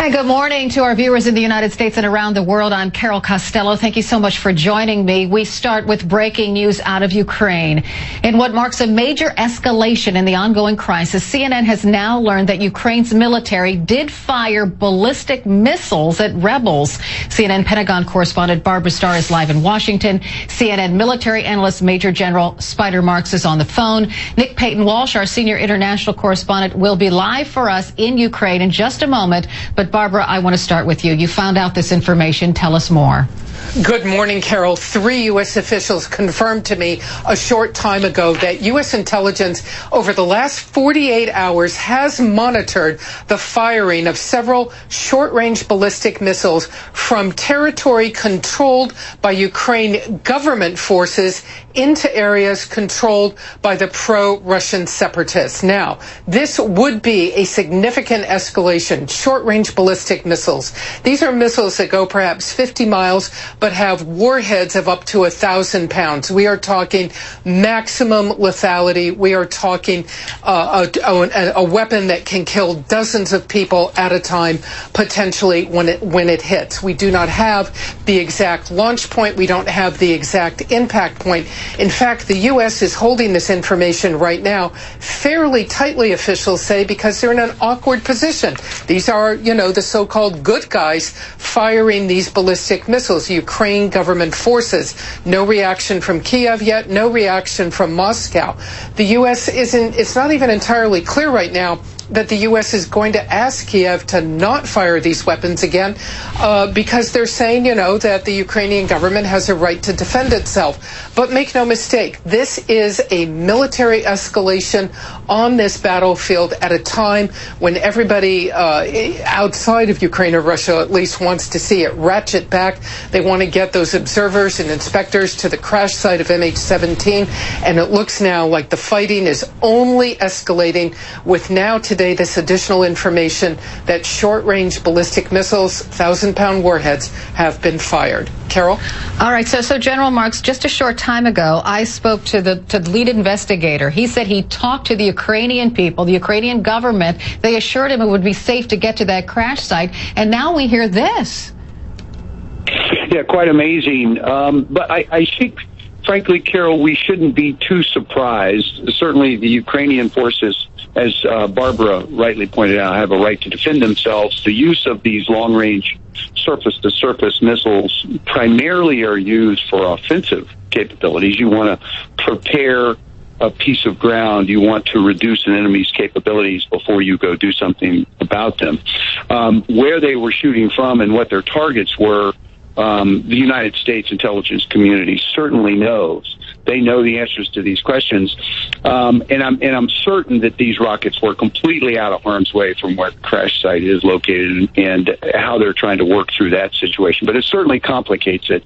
Hi, good morning to our viewers in the United States and around the world. I'm Carol Costello. Thank you so much for joining me. We start with breaking news out of Ukraine. In what marks a major escalation in the ongoing crisis, CNN has now learned that Ukraine's military did fire ballistic missiles at rebels. CNN Pentagon correspondent Barbara Starr is live in Washington. CNN military analyst Major General Spider Marks is on the phone. Nick Payton-Walsh, our senior international correspondent, will be live for us in Ukraine in just a moment. But Barbara, I want to start with you. You found out this information. Tell us more. Good morning, Carol. 3 U.S. officials confirmed to me a short time ago that U.S. intelligence over the last 48 hours has monitored the firing of several short-range ballistic missiles from territory controlled by Ukraine government forces into areas controlled by the pro-Russian separatists. Now, this would be a significant escalation. Short-range ballistic missiles. These are missiles that go perhaps 50 miles, but have warheads of up to 1,000 pounds. We are talking maximum lethality. We are talking a weapon that can kill dozens of people at a time, potentially when it hits. We do not have the exact launch point. We don't have the exact impact point. In fact, the U.S. is holding this information right now fairly tightly, officials say, because they're in an awkward position. These are, the so-called good guys firing these ballistic missiles. Ukraine government forces. No reaction from Kiev yet, no reaction from Moscow. The U.S. it's not even entirely clear right now that the U.S. is going to ask Kiev to not fire these weapons again because they're saying, that the Ukrainian government has a right to defend itself. But make no mistake, this is a military escalation on this battlefield at a time when everybody outside of Ukraine or Russia at least wants to see it ratchet back. They want to get those observers and inspectors to the crash site of MH17, and it looks now like the fighting is only escalating with now today this additional information that short-range ballistic missiles, 1,000-pound warheads, have been fired. Carol? All right, so General Marks, just a short time ago, I spoke to the lead investigator. He said he talked to the Ukrainian people, the Ukrainian government. They assured him it would be safe to get to that crash site, and now we hear this. Yeah, quite amazing. But I think, frankly, Carol, we shouldn't be too surprised. Certainly the Ukrainian forces, as Barbara rightly pointed out, have a right to defend themselves. The use of these long-range surface-to-surface missiles primarily are used for offensive capabilities. You want to prepare a piece of ground. You want to reduce an enemy's capabilities before you go do something about them. Where they were shooting from and what their targets were, the United States intelligence community certainly knows. They know the answers to these questions, and I'm certain that these rockets were completely out of harm's way from where the crash site is located and how they're trying to work through that situation. But it certainly complicates it.